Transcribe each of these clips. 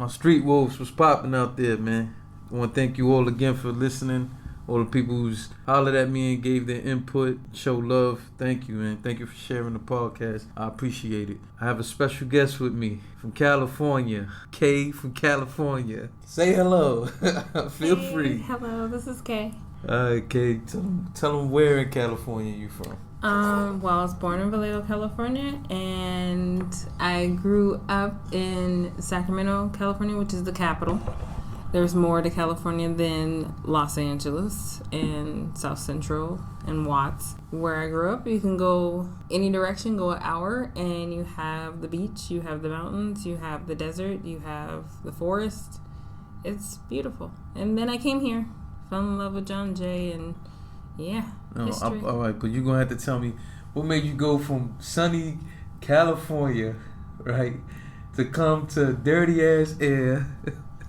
My street wolves was popping out there, man. I want to thank you all again for listening. All the people who's hollered at me and gave their input, show love. Thank you, man. Thank you for sharing the podcast. I appreciate it. I have a special guest with me from California. Kay from California. Say hello. Feel free. Hello, this is Kay. Alright, Kay. Tell them where in California you from. Well, I was born in Vallejo, California, and I grew up in Sacramento, California, which is the capital. There's more to California than Los Angeles and South Central and Watts. Where I grew up, you can go any direction, go an hour, and you have the beach, you have the mountains, you have the desert, you have the forest. It's beautiful. And then I came here, fell in love with John Jay, and yeah, history. All right, but you're going to have to tell me what made you go from sunny California, right, to come to dirty-ass air.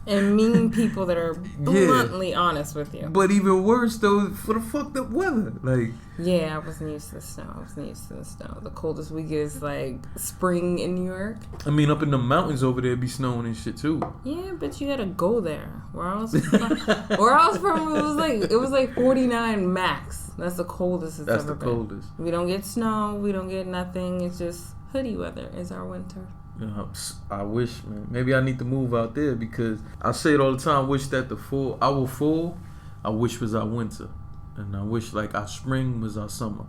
And mean people that are bluntly honest with you. But even worse, though, for the fucked up weather. Like, yeah, I wasn't used to the snow. The coldest we get is like spring in New York. I mean, up in the mountains over there, be snowing and shit too. Yeah, but you gotta go there. Where I was from, it was like 49 max. That's the coldest it's ever been. That's the coldest. We don't get snow. We don't get nothing. It's just hoodie weather is our winter. I wish, man. Maybe I need to move out there because I say it all the time. I wish that our fall, I wish was our winter, and I wish like our spring was our summer.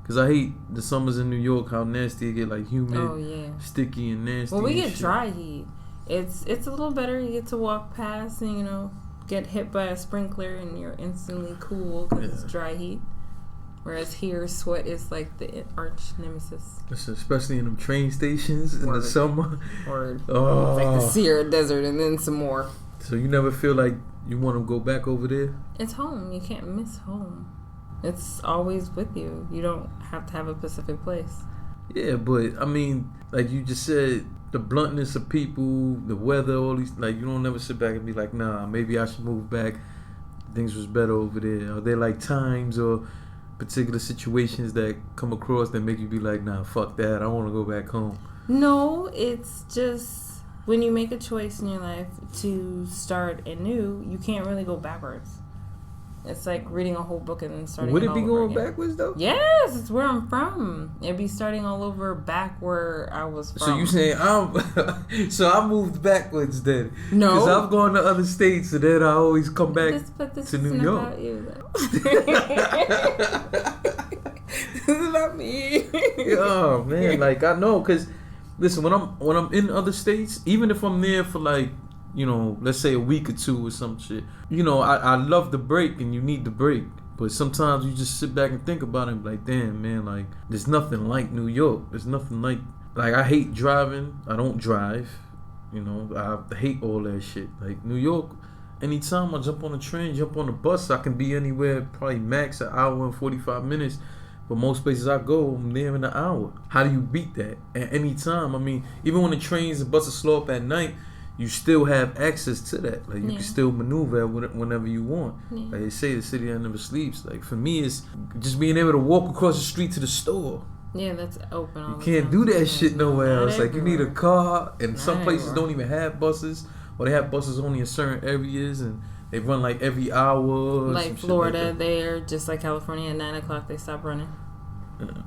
Cause I hate the summers in New York. How nasty it get, like humid, sticky and nasty. Well, we get dry heat. It's a little better. You get to walk past and get hit by a sprinkler and you're instantly cool because it's dry heat. Whereas here, sweat is like the arch nemesis. Especially in them train stations in the summer. Or it's like the Sierra Desert and then some more. So you never feel like you want to go back over there? It's home. You can't miss home. It's always with you. You don't have to have a specific place. Yeah, but I mean, like you just said, the bluntness of people, the weather, all these, like you don't never sit back and be like, nah, maybe I should move back. Things was better over there. Are there like times or particular situations that come across that make you be like, nah, fuck that, I want to go back home? No, it's just when you make a choice in your life to start anew, you can't really go backwards. It's like reading a whole book and then starting. Would it be going backwards though? Yes, it's where I'm from. It'd be starting all over back where I was from. So you saying so I moved backwards then? No, because I've gone to other states and then I always come back to New York. About you, this is about me. Oh man, like I know, cause listen, when I'm in other states, even if I'm there for like, let's say a week or two or some shit, I love the break and you need the break. But sometimes you just sit back and think about it and be like, damn, man, like, there's nothing like New York. There's nothing like I hate driving. I don't drive. I hate all that shit. Like, New York, anytime I jump on a train, jump on a bus, I can be anywhere probably max an hour and 45 minutes. But most places I go, I'm there in an hour. How do you beat that at any time? I mean, even when the trains and buses slow up at night, you still have access to that. Like, you can still maneuver whenever you want. Yeah. Like they say, the city that never sleeps. Like, for me, it's just being able to walk across the street to the store. Yeah, that's open all the time. You can't do that shit nowhere else. Like, you need a car, and some places don't even have buses, or they have buses only in certain areas, and they run like every hour. Like Florida, like they're just like California. At 9 o'clock, they stop running.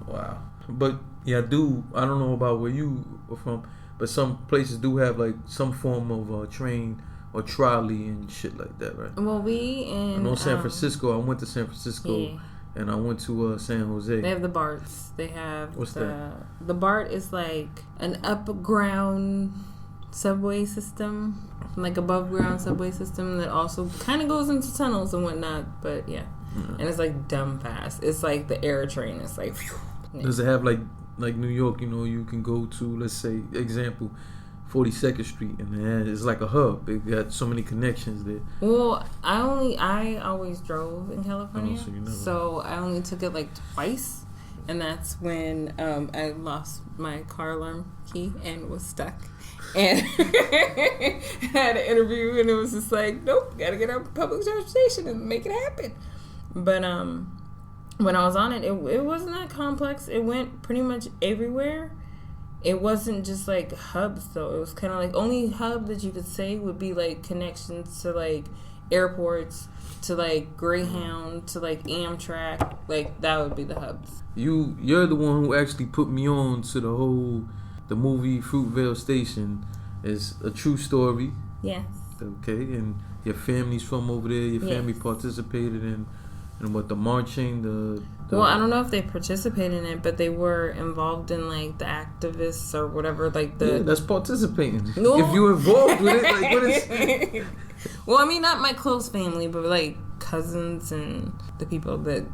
Wow. But yeah, I don't know about where you are from, but some places do have like some form of train or trolley and shit like that, right? Well, I know San Francisco. I went to San Francisco, and I went to San Jose. They have the BARTs. They have what's that? The BART is like an up-ground subway system, like above ground subway system that also kind of goes into tunnels and whatnot. But yeah, and it's like dumb fast. It's like the air train. It's like. Whew. Does it have like New York? You can go to, let's say, example, 42nd Street, and it's like a hub. It got so many connections there. Well, I always drove in California, so, so I only took it like twice, and that's when I lost my car alarm key and was stuck. And had an interview, and it was just like, nope, gotta get on public transportation and make it happen. But when I was on it, it wasn't that complex. It went pretty much everywhere, it wasn't just like hubs though. It was kind of like only hub that you could say would be like connections to like airports, to like Greyhound, to like Amtrak. Like that would be the hubs. You're the one who actually put me on to the movie Fruitvale Station. Is a true story. Yes. Okay, and your family's from over there. Your family participated in what, the marching, the well, I don't know if they participated in it, but they were involved in like the activists or whatever. Like the that's participating. No. If you're involved with it, like what is? Well, I mean, not my close family, but like cousins and the people that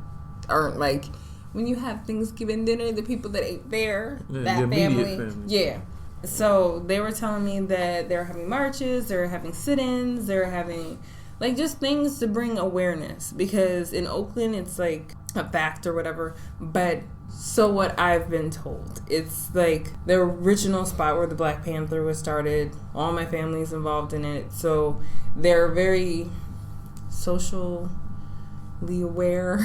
aren't like when you have Thanksgiving dinner, the people that ate there, that family. Yeah. So they were telling me that they're having marches, they're having sit-ins, they're having like just things to bring awareness, because in Oakland it's like a fact or whatever, but so what I've been told, it's like the original spot where the Black Panther was started. All my family's involved in it, so they're very socially aware.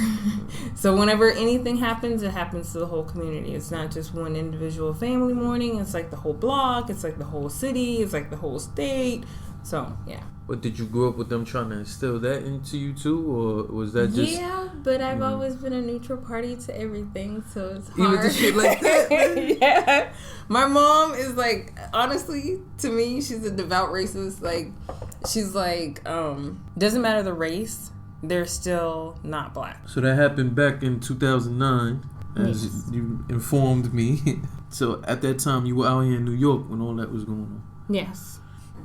So whenever anything happens, it happens to the whole community. It's not just one individual family mourning. It's like the whole block. It's like the whole city. It's like the whole state. So yeah. But did you grow up with them trying to instill that into you too, or was that just? Yeah, but I've always been a neutral party to everything, so it's hard. Even to shit like that. Yeah, my mom is like, honestly, to me, she's a devout racist. Like, she's like, doesn't matter the race, they're still not black. So that happened back in 2009, as you informed me. So at that time, you were out here in New York when all that was going on. Yes.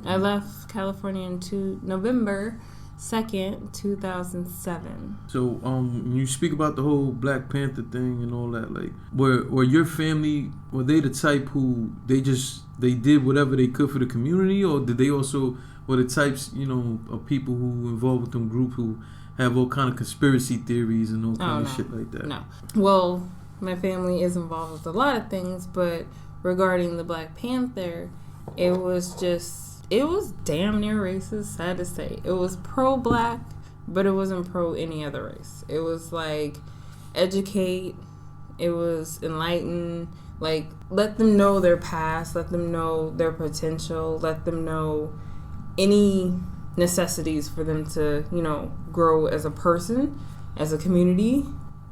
I left California in November 2nd, 2007. So when you speak about the whole Black Panther thing and all that, like, were your family, were they the type who they did whatever they could for the community, or did they also were the types, of people who involved with them group who have all kind of conspiracy theories and all kind of shit like that? No. Well, my family is involved with a lot of things, but regarding the Black Panther, it was damn near racist, sad to say. It was pro-black, but it wasn't pro any other race. It was like educate, it was enlighten, like let them know their past, let them know their potential, let them know any necessities for them to, grow as a person, as a community,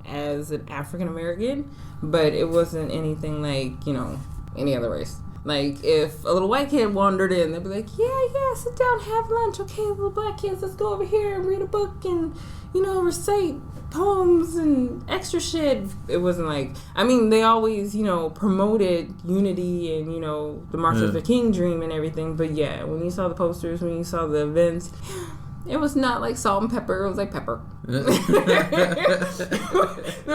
as an African American, but it wasn't anything like, any other race. Like, if a little white kid wandered in, they'd be like, yeah, sit down, have lunch. Okay, little black kids, let's go over here and read a book and, recite poems and extra shit. It wasn't like, they always, promoted unity and, the Martin Luther King dream and everything. But yeah, when you saw the posters, when you saw the events, it was not like salt and pepper. It was like pepper. There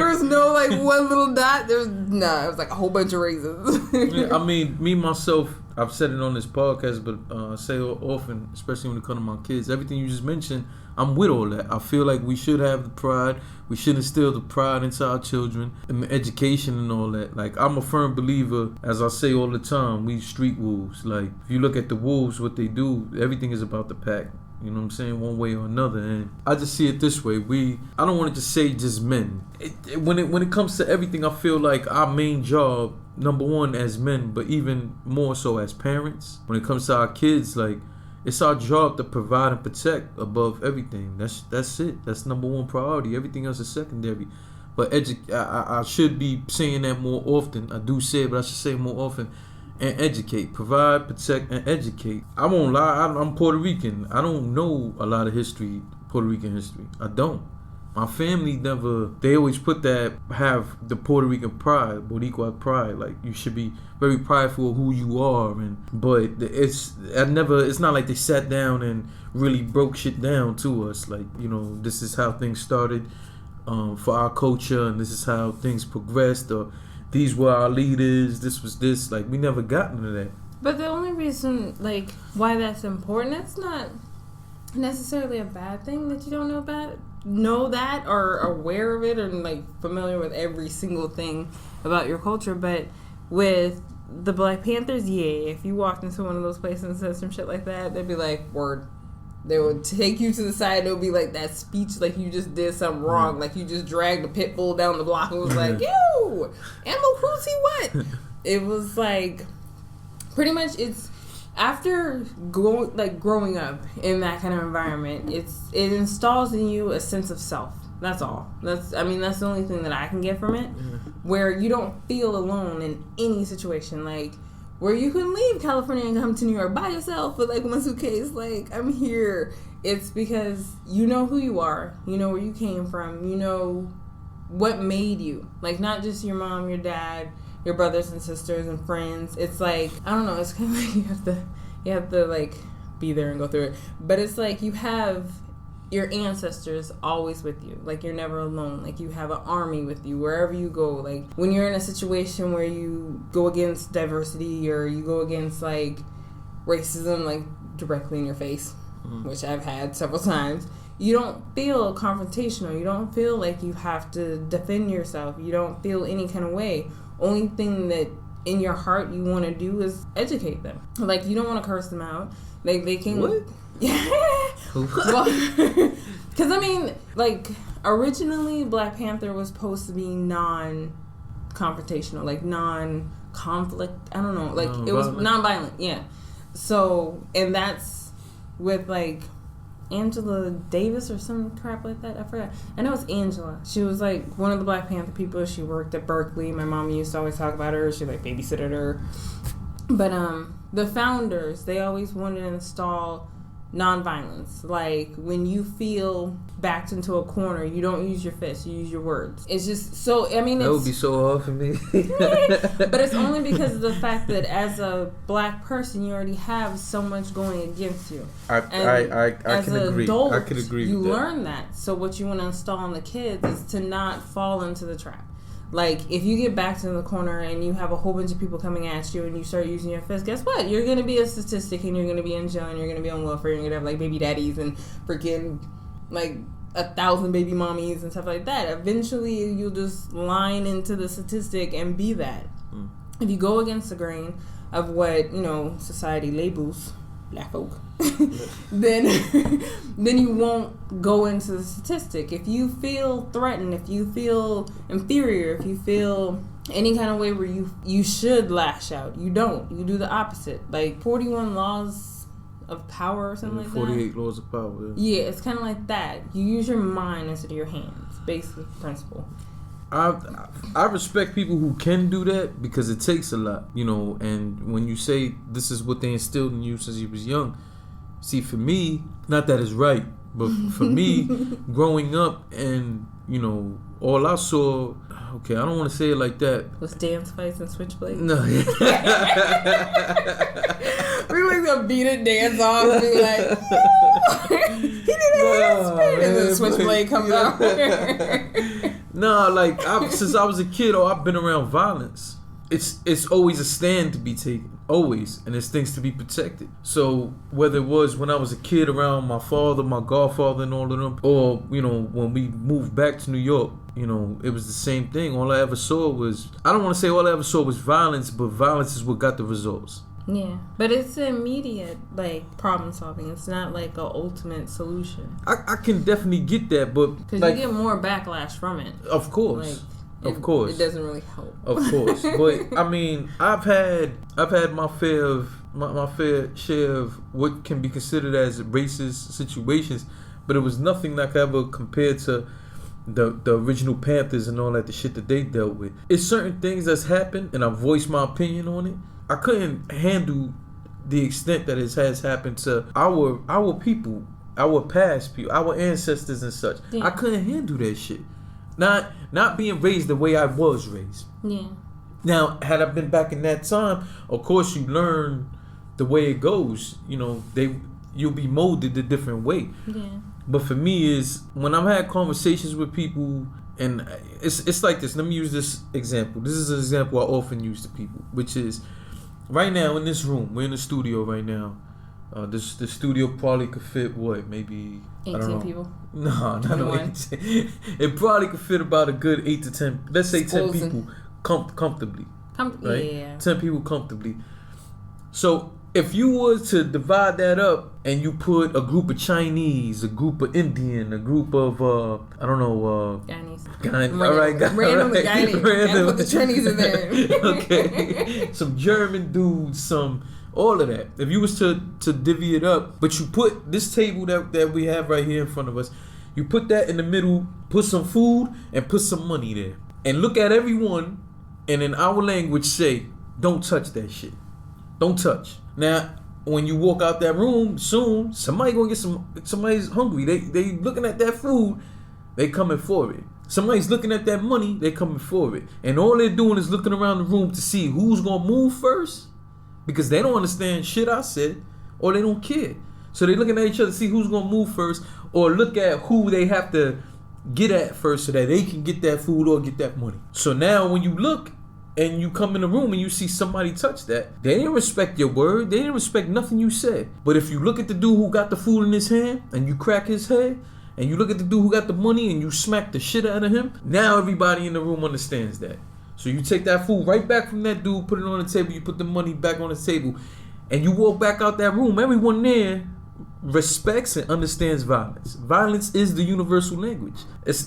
was no like one little dot. It was like a whole bunch of raisins. Yeah, me myself, I've said it on this podcast, but I say it often, especially when it comes to my kids. Everything you just mentioned, I'm with all that. I feel like we should have the pride. We should instill the pride into our children and the education and all that. Like, I'm a firm believer, as I say all the time, we street wolves. Like, if you look at the wolves, what they do, everything is about the pack. You know what I'm saying? One way or another. And I just see it this way. I don't want to just say just men. When it comes to everything, I feel like our main job, number one as men, but even more so as parents, when it comes to our kids, like, it's our job to provide and protect above everything. That's it. That's number one priority. Everything else is secondary. But I should be saying that more often. I do say it, but I should say it more often. And educate, provide, protect, and educate. I won't lie, I'm Puerto Rican. I don't know a lot of history, Puerto Rican history. I don't. My family they always have the Puerto Rican pride, Boricua pride. Like, you should be very prideful of who you are. But it's not like they sat down and really broke shit down to us. Like, this is how things started for our culture, and this is how things progressed, or these were our leaders, this was this. Like, we never got into that. But the only reason, like, why that's important, that's not necessarily a bad thing that you don't know that or aware of it, or like familiar with every single thing about your culture. But with the Black Panthers, if you walked into one of those places and said some shit like that, they'd be like, word. They would take you to the side and it would be like that speech, like you just did something wrong, like you just dragged a pit bull down the block and was like, yo, Animal Cruelty, what? it was like pretty much it's after growing up in that kind of environment, it installs in you a sense of self. That's all. That's the only thing that I can get from it. Where you don't feel alone in any situation. Like, where you can leave California and come to New York by yourself with like one suitcase. Like, I'm here. It's because you know who you are. You know where you came from. You know what made you. Like, not just your mom, your dad, your brothers and sisters and friends. It's like, I don't know. It's kind of like you have to like be there and go through it. But it's like you have your ancestors always with you. Like, you're never alone. Like, you have an army with you wherever you go. Like, when you're in a situation where you go against diversity or you go against like racism, like directly in your face, which I've had several times, you don't feel confrontational. You don't feel like you have to defend yourself. You don't feel any kind of way. Only thing that in your heart you want to do is educate them. Like, you don't want to curse them out. Like, they can... What? Yeah. Well, because like, originally Black Panther was supposed to be non-confrontational, like non-conflict. I don't know, like it was non-violent. Yeah. So, and that's with like Angela Davis or some crap like that. I forgot. I know it's Angela. She was like one of the Black Panther people. She worked at Berkeley. My mom used to always talk about her. She like babysitted her. But the founders, they always wanted to install nonviolence. Like, when you feel backed into a corner, you don't use your fists, you use your words. It's just so, that would be so hard for me. But it's only because of the fact that as a black person, you already have so much going against you. I can agree. Adult, I can agree you with that. learn that. So what you want to install on the kids is to not fall into the trap. Like, if you get backed in the corner and you have a whole bunch of people coming at you and you start using your fist, guess what? You're going to be a statistic and you're going to be in jail and you're going to be on welfare and you're going to have, like, baby daddies and freaking, like, 1,000 baby mommies and stuff like that. Eventually, you'll just line into the statistic and be that. If you go against the grain of what, society labels black folk, then you won't go into the statistic. If you feel threatened, if you feel inferior, if you feel any kind of way where you should lash out, you don't. You do the opposite. Like 41 laws of power or something like 48 laws of power. Yeah, it's kind of like that. You use your mind instead of your hands. Basic principle. I respect people who can do that because it takes a lot, and when you say this is what they instilled in you since you was young, see, for me, not that it's right, but for me, growing up and, all I saw, okay, I don't want to say it like that. Was dance fights and switchblades? No. We were going to beat it, dance off, and be like, he didn't have and then the switchblade comes out. No, like, since I was a kid, I've been around violence. It's always a stand to be taken, always, and there's things to be protected. So whether it was when I was a kid around my father, my godfather, and all of them, or when we moved back to New York, it was the same thing. All I ever saw was, I don't want to say all I ever saw was violence, but violence is what got the results. Yeah, but it's immediate, like, problem solving. It's not like an ultimate solution. I can definitely get that, but because you get more backlash from it. Of course. Of course, it doesn't really help. Of course, but I've had my fair share of what can be considered as racist situations, but it was nothing that could ever compare to the original Panthers and all that, the shit that they dealt with. It's certain things that's happened, and I voiced my opinion on it. I couldn't handle the extent that it has happened to our people, our past people, our ancestors and such. Yeah. I couldn't handle that shit. Not being raised the way I was raised. Yeah. Now, had I been back in that time, of course you learn the way it goes. You'll be molded a different way. Yeah. But for me, is when I've had conversations with people, and it's like this. Let me use this example. This is an example I often use to people, which is right now in this room. We're in the studio right now. The studio probably could fit what, maybe 18 people. No, not 18. It probably could fit about a good 8 to 10. Let's say 10 people comfortably. Right? Yeah. 10 people comfortably. So if you was to divide that up and you put a group of Chinese, a group of Indian, a group of I don't know, Guyanese. All right, randomly Guyanese. Random. Put the Chinese in there. Okay, some German dudes, some all of that. If you was to divvy it up, but you put this table that we have right here in front of us, you put that in the middle, put some food and put some money there, and look at everyone, and in our language say, "Don't touch that shit. Don't touch." Now, when you walk out that room, soon somebody gonna get somebody's hungry. They looking at that food, they coming for it. Somebody's looking at that money, they coming for it. And all they're doing is looking around the room to see who's gonna move first, because they don't understand shit I said, or they don't care. So they looking at each other to see who's gonna move first, or look at who they have to get at first so that they can get that food or get that money. So now when you look and you come in the room and you see somebody touch that, they didn't respect your word. They didn't respect nothing you said. But if you look at the dude who got the food in his hand and you crack his head, and you look at the dude who got the money and you smack the shit out of him, now everybody in the room understands that. So you take that food right back from that dude, put it on the table, you put the money back on the table, and you walk back out that room. Everyone there respects and understands violence. Violence is the universal language.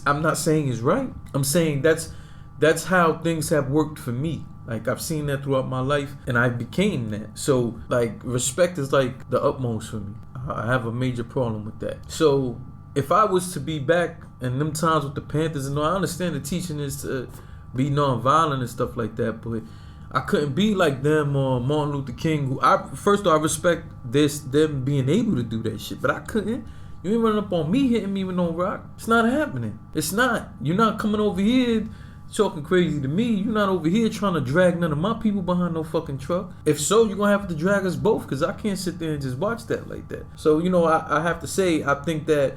I'm not saying it's right. I'm saying that's how things have worked for me. Like, I've seen that throughout my life, and I became that. So, like, respect is like the utmost for me. I have a major problem with that. So, if I was to be back in them times with the Panthers, and I understand the teaching is to be non-violent and stuff like that, but I couldn't be like them or Martin Luther King. Who first of all, I respect them being able to do that shit, but I couldn't. You ain't running up on me hitting me with no rock. It's not happening. It's not. You're not coming over here talking crazy to me. You're not over here trying to drag none of my people behind no fucking truck. If so, you're gonna have to drag us both, because I can't sit there and just watch that like that. So, you know, I have to say, I think that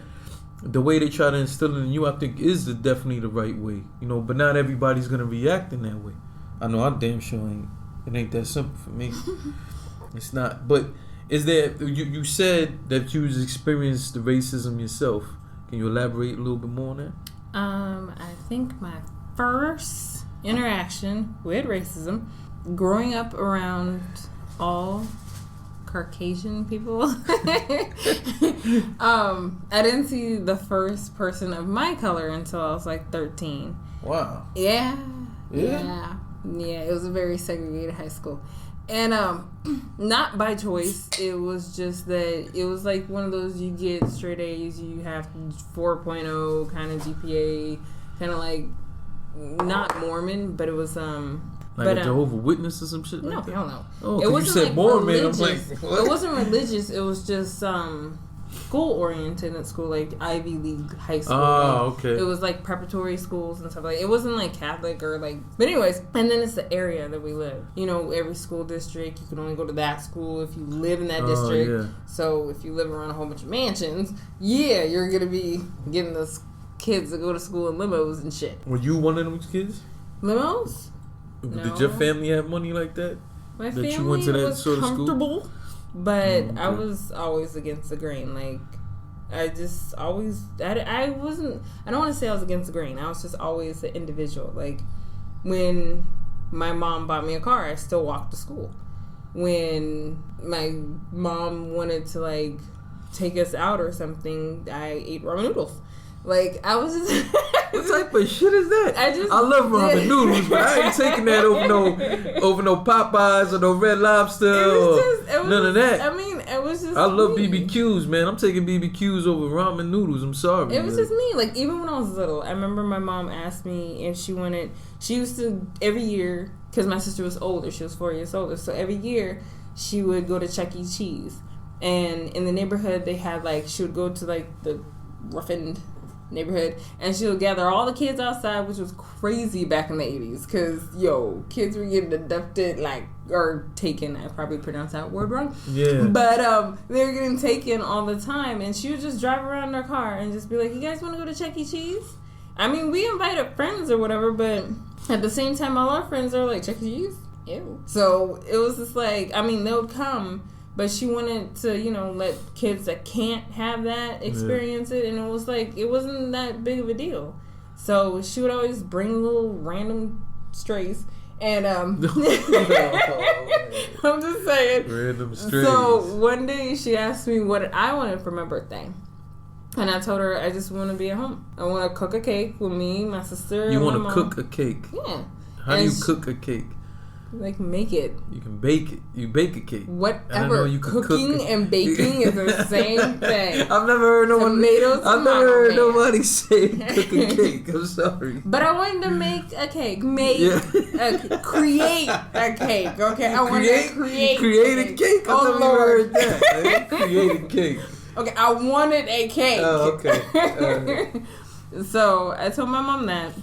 the way they try to instill it in you, I think is definitely the right way. You know, but not everybody's gonna react in that way. I know I damn sure ain't. It ain't that simple for me. It's not. But is there, you said that you experienced the racism yourself. Can you elaborate a little bit more on that? I think my first interaction with racism, growing up around all Caucasian people, I didn't see the first person of my color until I was like 13. Wow. Yeah. It was a very segregated high school. And not by choice. It was just that it was like one of those, you get straight A's, you have 4.0 kind of GPA, kind of like not Mormon, but it was like a Jehovah's Witness or some shit like that? No, hell no. Oh, it wasn't, you said like, Mormon. religious. I'm like, what? It wasn't religious. It was just school oriented at school, like Ivy League high school. Oh, okay. It was like preparatory schools and stuff like that. It wasn't like Catholic or like, but anyways, and then it's the area that we live. You know, every school district, you can only go to that school if you live in that district. Yeah. So if you live around a whole bunch of mansions, yeah, you're gonna be getting those kids to go to school in limos and shit. Were you one of those kids? Limos? No. No. Did your family have money like that? My that family you went to that was sort of comfortable, school? but Okay. I was always against the grain. Like, I just always, I wasn't, I don't want to say I was against the grain. I was just always an individual. Like, when my mom bought me a car, I still walked to school. When my mom wanted to, like, take us out or something, I ate ramen noodles. Like, I was just... What type of shit is that? I love ramen noodles, but I ain't taking that over no Popeyes or no Red Lobster or none of that. I mean, it was just I love me. BBQs, man. I'm taking BBQs over ramen noodles. I'm sorry. It was just me. Like, even when I was little, I remember my mom asked me if she used to, every year, because my sister was older, she was 4 years older, so every year she would go to Chuck E. Cheese. And in the neighborhood, they had, like, she would go to, like, the roughened neighborhood, and she would gather all the kids outside, which was crazy back in the 80s, because kids were getting abducted, like, or taken. I probably pronounced that word wrong, but they were getting taken all the time, and she would just drive around in her car and just be like, you guys want to go to Chuck E. Cheese? I mean, we invited friends or whatever, but at the same time, all our friends are like, Chuck E. Cheese? Ew. So it was just like, I mean, they would come, but she wanted to, let kids that can't have that experience it. And it was like, it wasn't that big of a deal. So she would always bring little random strays. And I'm just saying. Random strays. So one day she asked me what I wanted for my birthday. And I told her I just want to be at home. I want to cook a cake with me, my sister, You and want my to mom. cook a cake? Yeah. How do you cook a cake? Like, make it. You can bake it. You bake a cake. Whatever. You can Cooking cook and baking is the same thing. I've never heard Tomatoes, nobody say cook a cake. I'm sorry. But I wanted to make a cake. Create a cake. Okay, I wanted to create a cake. Oh, I've never heard that. Create a cake. Okay, I wanted a cake. Oh, okay. So I told my mom that.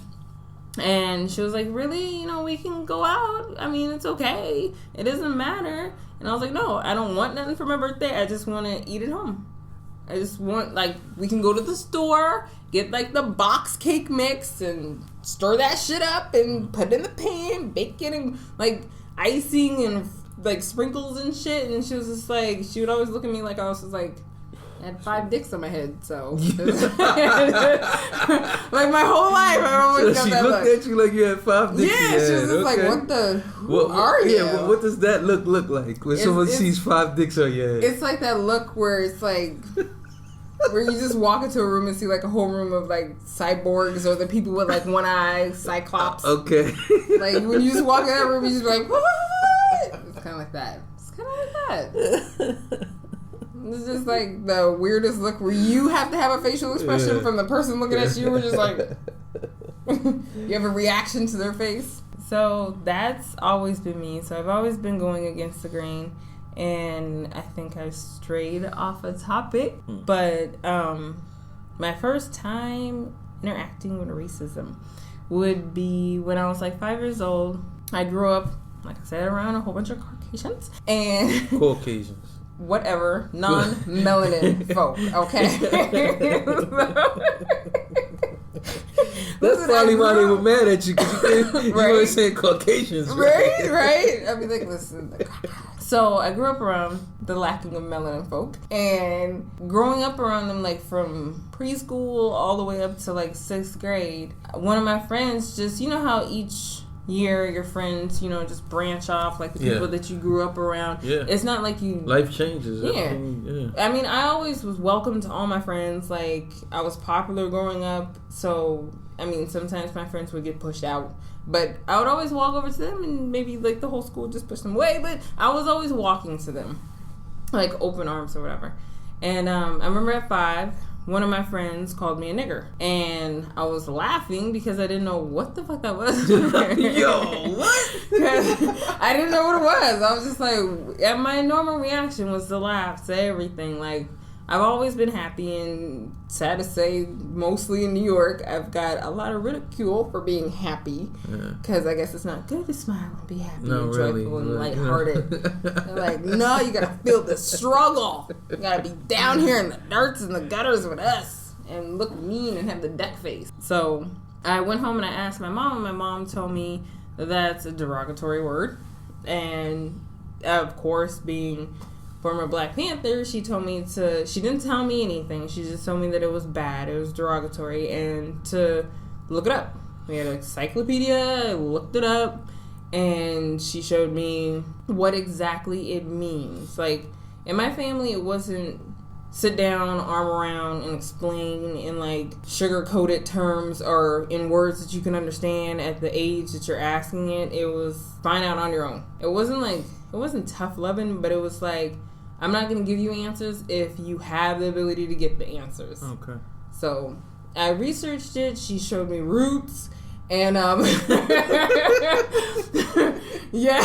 And she was like, really? We can go out. I mean, it's okay. It doesn't matter. And I was like, no, I don't want nothing for my birthday. I just want to eat at home. I just want, we can go to the store, get, the box cake mix and stir that shit up and put it in the pan, bake it and, icing and, sprinkles and shit. And she was just like, she would always look at me like I was just like, I had 5 dicks on my head, so my whole life I always got she that looked look. at you like you had 5 dicks. Yeah, she was just like, "What the? Who are you?" Yeah, what does that look like when someone sees 5 dicks on your head? It's like that look where it's like where you just walk into a room and see a whole room of cyborgs or the people with one eye, cyclops. Okay. When you just walk in that room, you just be like, "What?" It's kind of like that. It's kind of like that. It's just the weirdest look where you have to have a facial expression from the person looking at you. We're just you have a reaction to their face. So that's always been me. So I've always been going against the grain. And I think I strayed off a topic. But my first time interacting with racism would be when I was 5 years old. I grew up, like I said, around a whole bunch of Caucasians. And Caucasians. Whatever, non-melanin folk, okay? That's probably why they were mad at you, because you were saying Caucasians, right? Right? I'd be like, listen. So I grew up around the lacking of melanin folk, and growing up around them, from preschool all the way up to 6th grade, one of my friends just, how each year your friends just branch off the people that you grew up around. It's not like you life changes. I mean, I always was welcome to all my friends. I was popular growing up, so I mean sometimes my friends would get pushed out, but I would always walk over to them, and maybe the whole school just pushed them away, but I was always walking to them open arms or whatever. And I remember at 5, one of my friends called me a nigger, and I was laughing because I didn't know what the fuck that was. Yo, what? I didn't know what it was. I was just and my normal reaction was to laugh, say everything. I've always been happy, and sad to say, mostly in New York, I've got a lot of ridicule for being happy. Because I guess it's not good to smile and be happy and joyful and lighthearted. They're no, you gotta feel the struggle. You gotta be down here in the dirts and the gutters with us and look mean and have the duck face. So I went home and I asked my mom, and my mom told me that's a derogatory word. And of course, being former Black Panther, she didn't tell me anything. She just told me that it was bad, it was derogatory, and to look it up. We had an encyclopedia, I looked it up, and she showed me what exactly it means. In my family, it wasn't sit down, arm around, and explain in sugar-coated terms or in words that you can understand at the age that you're asking it. It was find out on your own. It wasn't tough loving, but it was I'm not going to give you answers if you have the ability to get the answers. Okay. So I researched it. She showed me roots. And, yeah.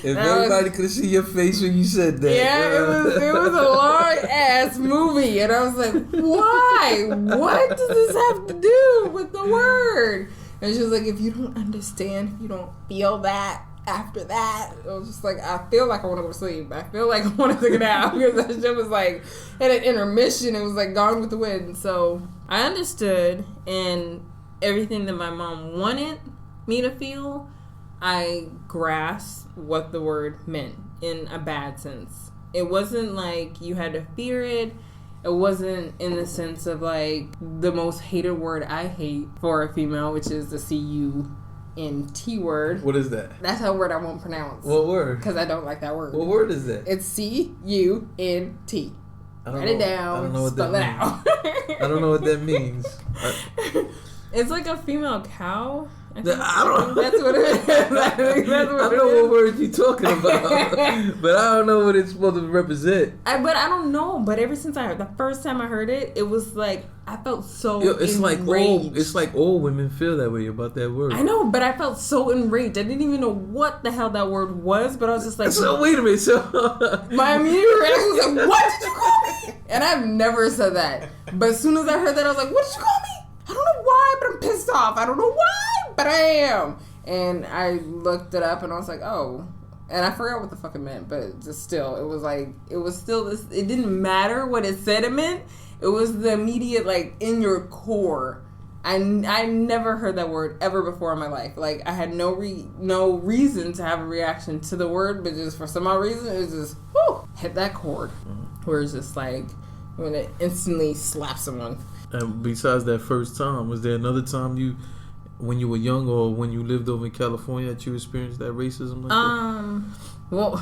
If everybody could see your face when you said that. Yeah, it was a long-ass movie. And I was like, why? What does this have to do with the word? And she was like, if you don't understand, if you don't feel that, after that, it was just I feel like I want to go to sleep. I feel like I want to take a nap because that shit was at an intermission. It was Gone with the Wind. So I understood, and everything that my mom wanted me to feel, I grasped what the word meant in a bad sense. It wasn't you had to fear it. It wasn't in the sense of the most hated word I hate for a female, which is the CU C-U-N-T word. What is that? That's a word I won't pronounce. What word? Because I don't like that word. What word is that? It's C-U-N-T. Write it down. I don't know what that means. Out. I don't know what that means. It's like a female cow. I don't know. That's what it is. I know what word you're talking about, but I don't know what it's supposed to represent. But I don't know. But ever since the first time I heard it, it was like I felt so it's enraged. like all women feel that way about that word. I know, but I felt so enraged. I didn't even know what the hell that word was, but I was just like, so wait a minute. So my immediate reaction was like, what did you call me? And I've never said that. But as soon as I heard that, I was like, what did you call me? I don't know why, but I'm pissed off. I don't know why, but I am. And I looked it up and I was like, oh. And I forgot what the fuck it meant, but just still, it was still this, it didn't matter what it said it meant. It was the immediate, like, in your core. I never heard that word ever before in my life. Like, I had no reason to have a reaction to the word, but just for some odd reason, it was just, whoo, hit that chord. Where it's just like, when it instantly slaps someone. And besides that first time, was there another time when you were young or when you lived over in California that you experienced that racism like that? Well,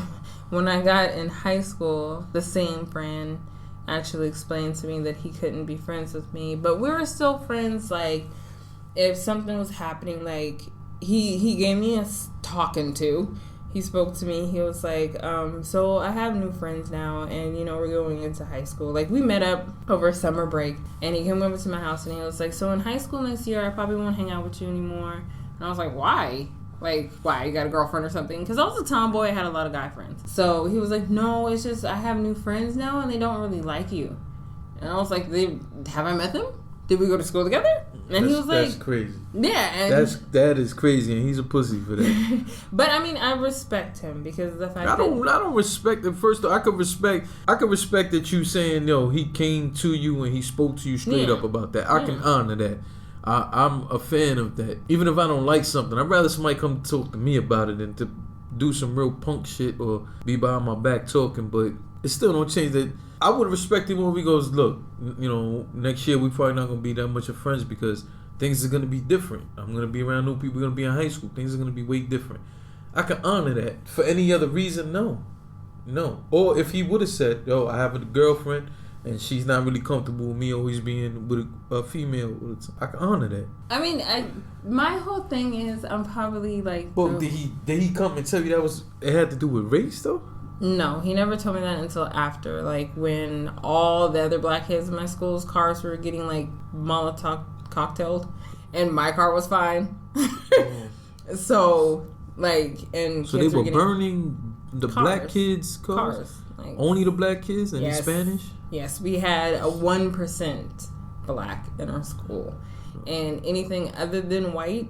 when I got in high school, the same friend actually explained to me that he couldn't be friends with me, but we were still friends. Like, if something was happening, like, he gave me a talking to. He spoke to me. He was like, so I have new friends now, and, we're going into high school. Like, we met up over summer break, and he came over to my house, and he was like, so in high school next year, I probably won't hang out with you anymore. And I was like, why? Like, why? You got a girlfriend or something? Because I was a tomboy. I had a lot of guy friends. So he was like, no, it's just I have new friends now, and they don't really like you. And I was like, have I met them? Did we go to school together? And he was like, that's crazy. Yeah. And that is crazy, and he's a pussy for that. But I mean, I respect him because of the fact I don't respect him. First of all, I could respect that you saying, he came to you and he spoke to you straight up about that. I can honor that. I'm a fan of that. Even if I don't like something, I'd rather somebody come talk to me about it than to do some real punk shit or be behind my back talking. But it still don't change that. I would respect him when he goes, look, next year we probably not going to be that much of friends because things are going to be different. I'm going to be around new people. We're going to be in high school. Things are going to be way different. I can honor that. For any other reason, no. Or if he would have said, I have a girlfriend and she's not really comfortable with me always being with a female, I can honor that. I mean, my whole thing is I'm probably like... But did he come and tell you it had to do with race, though? No, he never told me that until after, like, when all the other black kids in my school's cars were getting, like, Molotov cocktailed, and my car was fine. So, like, and so kids they were burning the cars, black kids' cars? Like, only the black kids and the Spanish? Yes, we had a 1% black in our school, and anything other than white,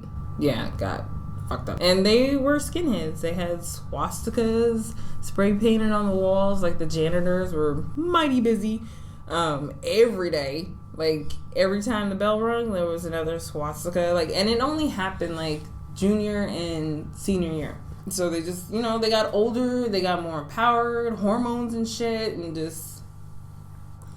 got fucked up. And they were skinheads. They had swastikas spray painted on the walls. Like, the janitors were mighty busy every day. Like, every time the bell rung, there was another swastika. Like, and it only happened like junior and senior year. So they just, they got older, they got more empowered, hormones and shit, and just...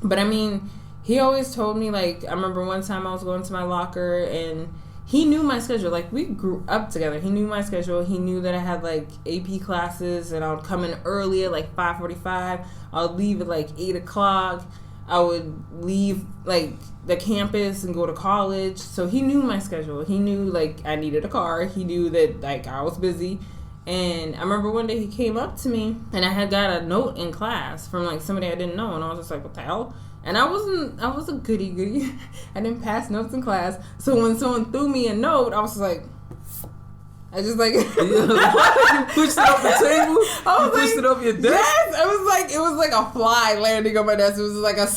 But I mean, he always told me, like, I remember one time I was going to my locker and he knew my schedule. Like, we grew up together. He knew my schedule. He knew that I had, like, AP classes and I would come in early at, like, 5:45. I would leave at, like, 8 o'clock. I would leave, like, the campus and go to college. So he knew my schedule. He knew, like, I needed a car. He knew that, like, I was busy. And I remember one day he came up to me and I had got a note in class from, like, somebody I didn't know. And I was just like, what the hell? And I was a goody. I didn't pass notes in class. So when someone threw me a note, I was like, I just like... You pushed it off the table? You pushed it off your desk? Yes! It was like a fly landing on my desk. It was like a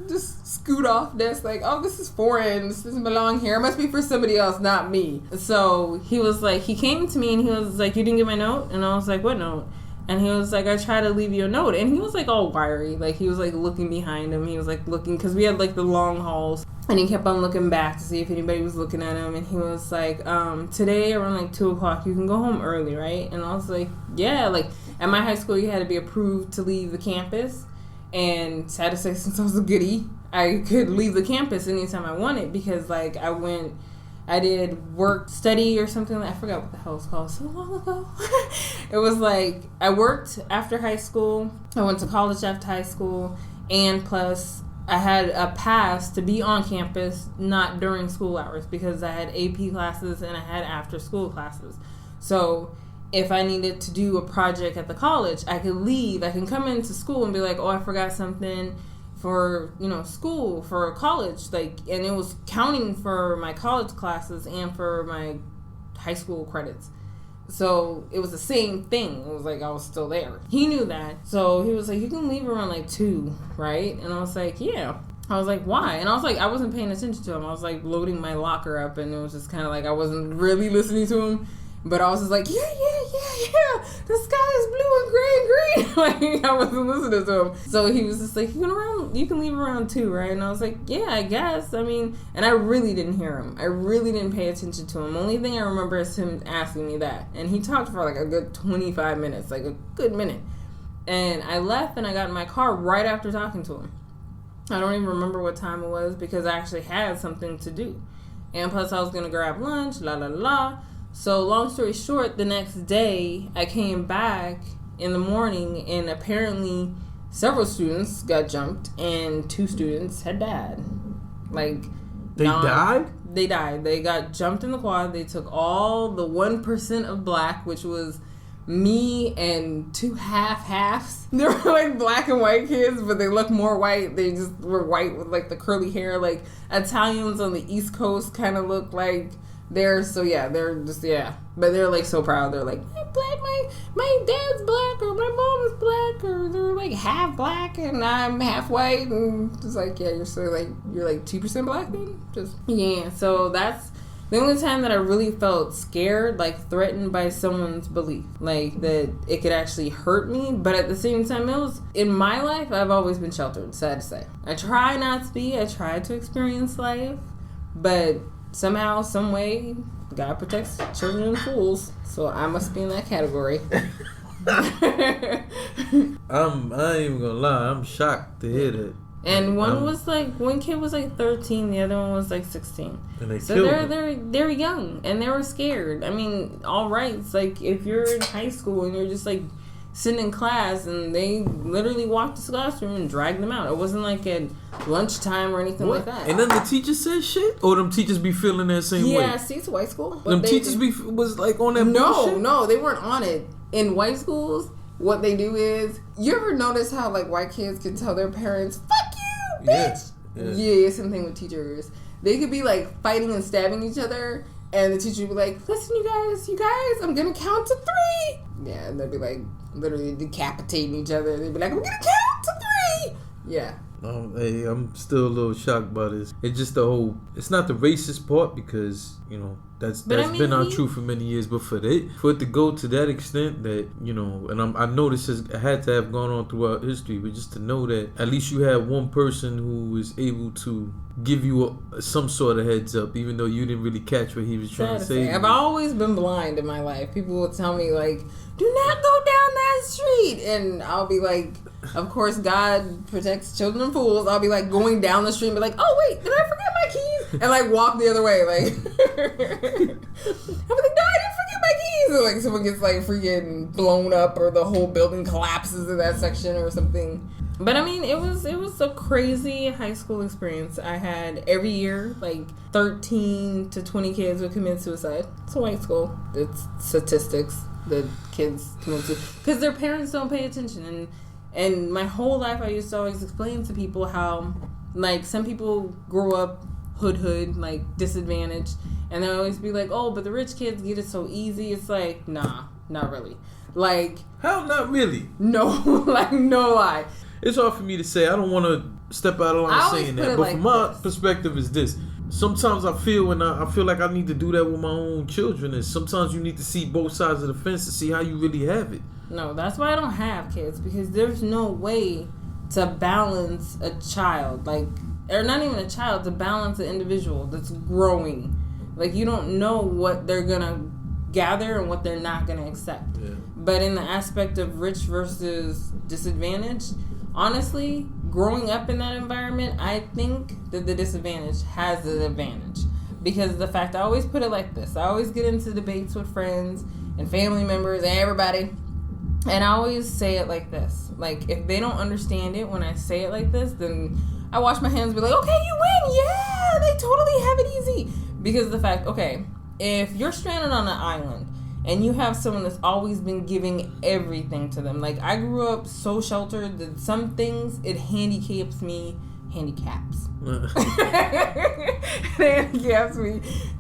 just scoot off desk. Like, oh, this is foreign. This doesn't belong here. It must be for somebody else, not me. So he was like, he came to me and he was like, you didn't get my note? And I was like, what note? And he was like, I tried to leave you a note. And he was like all wiry. Like, he was like looking behind him. He was like looking, because we had like the long halls. And he kept on looking back to see if anybody was looking at him. And he was like, today around like 2 o'clock, you can go home early, right? And I was like, yeah. Like, at my high school, you had to be approved to leave the campus. And sad to say, since I was a goodie, I could leave the campus anytime I wanted. Because, like, I went I did work study or something. I forgot what the hell it's called. So long ago. It was like I worked after high school. I went to college after high school, and plus I had a pass to be on campus, not during school hours, because I had AP classes and I had after school classes. So if I needed to do a project at the college, I could leave. I can come into school and be like, oh, I forgot something for, school, for college, and it was counting for my college classes and for my high school credits. So it was the same thing. It was like I was still there. He knew that. So he was like, you can leave around like 2, right? And I was like, yeah. I was like, why? And I was like, I wasn't paying attention to him. I was like loading my locker up, and it was just kind of like I wasn't really listening to him. But I was just like, yeah. The sky is blue and gray and green. Like, I wasn't listening to him. So he was just like, you can leave around 2, right? And I was like, yeah, I guess. I mean, and I really didn't hear him. I really didn't pay attention to him. Only thing I remember is him asking me that. And he talked for like a good 25 minutes, like a good minute. And I left and I got in my car right after talking to him. I don't even remember what time it was because I actually had something to do. And plus I was going to grab lunch, la. So long story short, the next day I came back in the morning and apparently several students got jumped and 2 students had died. Like, they died? They died. They got jumped in the quad. They took all the 1% of black, which was me and 2 half-halves. They were like black and white kids, but they looked more white. They just were white with like the curly hair. Like Italians on the East Coast kind of look like they're but they're like so proud. They're like, I'm black, my dad's black, or my mom is black, or they're like half black and I'm half white, and just like, yeah, you're like 2% black then? Just, yeah. So that's the only time that I really felt scared, like threatened by someone's belief, like that it could actually hurt me. But at the same time, it was, in my life, I've always been sheltered, sad to say. I try not to be, I try to experience life, but somehow, some way, God protects children and fools. So I must be in that category. I ain't even gonna lie, I'm shocked to hear that. And one kid was like 13, the other one was like 16. And they they're young and they were scared. I mean, all right, it's like if you're in high school and you're just like sitting in class and they literally walked to the classroom and dragged them out. It wasn't like at lunchtime or anything like that. And then the teachers said shit? Or them teachers be feeling that same way? Yeah, see, it's a white school. Them teachers was like on that bullshit? No, they weren't on it. In white schools, what they do is, you ever notice how like white kids can tell their parents, fuck you, bitch? Yeah, same thing with teachers. They could be like fighting and stabbing each other, and the teacher would be like, listen, you guys, I'm gonna count to 3. Yeah, and they'd be like literally decapitating each other. They'd be like, I'm gonna count to 3. Yeah. Hey, I'm still a little shocked by this. It's just it's not the racist part because, that's been our truth for many years. But for it to go to that extent that, and I know this had to have gone on throughout history, but just to know that at least you had one person who was able to give you some sort of heads up, even though you didn't really catch what he was trying to say. I've always been blind in my life. People will tell me like, do not go down that street, and I'll be like, of course God protects children and fools. I'll be like going down the street and be like, oh wait, did I forget my keys? And like walk the other way, like I'll be like, no, I didn't forget my keys. And like someone gets like freaking blown up, or the whole building collapses in that section or something. But I mean, it was a crazy high school experience. I had every year like 13 to 20 kids would commit suicide. It's a white school. It's statistics. The kids commit suicide because their parents don't pay attention. And my whole life, I used to always explain to people how, like, some people grow up hood, like, disadvantaged. And they always be like, oh, but the rich kids get it so easy. It's like, nah, not really. Like... How not really? No, like, no lie. It's hard for me to say. I don't want to step out of line saying that. But from my perspective is this. Sometimes I feel like I need to do that with my own children. And sometimes you need to see both sides of the fence to see how you really have it. No, that's why I don't have kids, because there's no way to balance a child, or not even a child, to balance an individual that's growing. Like, you don't know what they're gonna gather and what they're not gonna accept. Yeah. But in the aspect of rich versus disadvantaged, honestly, growing up in that environment, I think that the disadvantage has the advantage. because of the fact I always put it like this. I always get into debates with friends and family members and everybody, and I always say it like this. Like, if they don't understand it when I say it like this, then I wash my hands and be like, okay, you win. Yeah, they totally have it easy. Because of the fact, okay, if you're stranded on an island and you have someone that's always been giving everything to them. Like, I grew up so sheltered that some things, it handicaps me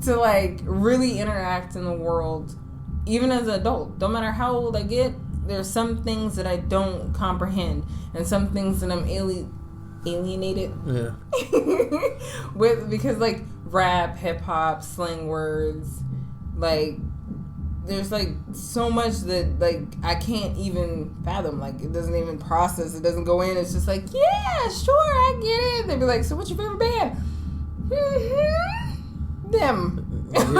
to, like, really interact in the world, even as an adult. No matter how old I get, there's some things that I don't comprehend, and some things that I'm alienated with, because, like, rap, hip-hop, slang words, like, there's, like, so much that, like, I can't even fathom. Like, it doesn't even process. It doesn't go in. It's just like, yeah, sure, I get it. They'd be like, so what's your favorite band? Them. It's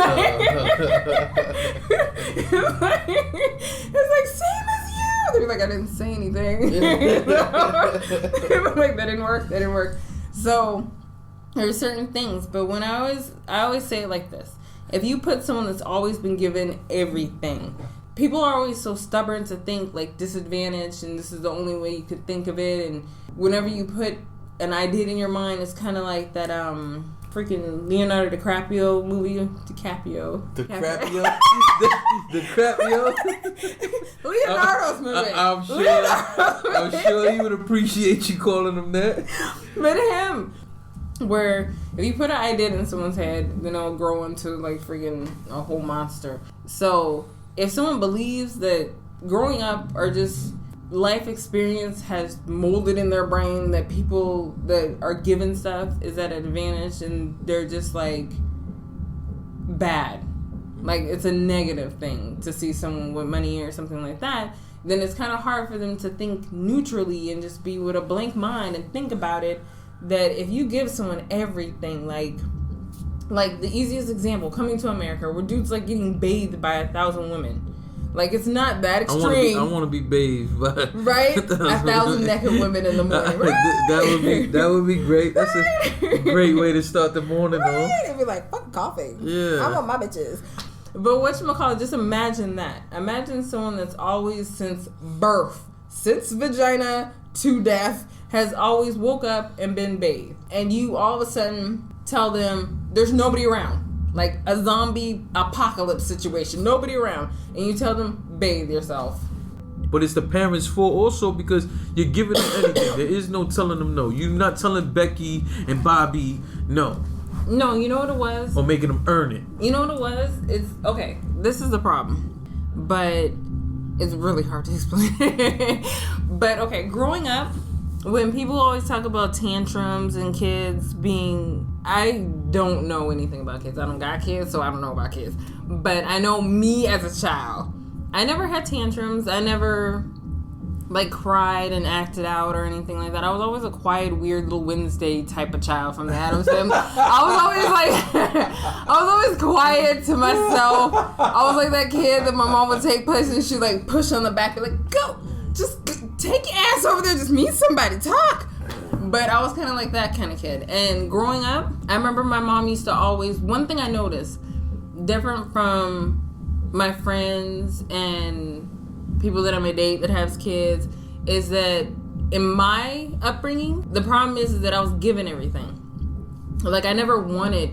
like, same as you. They'd be like, I didn't say anything. They'd be like, that didn't work. So, there's certain things. But when I always say it like this. If you put someone that's always been given everything, people are always so stubborn to think, like, disadvantaged, and this is the only way you could think of it. And whenever you put an idea in your mind, it's kind of like that freaking Leonardo DiCaprio movie. DiCaprio. Leonardo's movie. I'm sure he would appreciate you calling him that. But him. Where if you put an idea in someone's head, then it'll grow into, like, freaking a whole monster. So if someone believes that growing up or just life experience has molded in their brain that people that are given stuff is at an advantage, and they're just, like, bad, like, it's a negative thing to see someone with money or something like that, then it's kind of hard for them to think neutrally and just be with a blank mind and think about it. That if you give someone everything, like the easiest example, coming to America, where dudes, like, getting bathed by 1,000 women. Like, it's not that extreme. I want to be bathed by right? 1,000 naked women in the morning. Right? That would be great. That's a great way to start the morning, though. Right? It'd be like, fuck coffee. Yeah. I want my bitches. But whatchamacallit, just imagine that. Imagine someone that's always, since birth, since vagina to death, has always woke up and been bathed. And you all of a sudden tell them there's nobody around. Like a zombie apocalypse situation. Nobody around. And you tell them, bathe yourself. But it's the parents' fault also, because you're giving them anything. There is no telling them no. You're not telling Becky and Bobby no. No, you know what it was? Or making them earn it. You know what it was? It's, okay, this is the problem. But it's really hard to explain. But, okay, growing up, when people always talk about tantrums and kids being... I don't know anything about kids. I don't got kids, so I don't know about kids. But I know me as a child. I never had tantrums. I never, like, cried and acted out or anything like that. I was always a quiet, weird little Wednesday type of child from the Addams Family. I was always quiet to myself. I was like that kid that my mom would take place and she'd, like, push on the back and, like, go, just take your ass over there, just meet somebody, talk. But I was kind of like that kind of kid. And growing up, I remember my mom used to always, one thing I noticed, different from my friends and people that I may date that has kids, is that in my upbringing, the problem is that I was given everything. Like, I never wanted,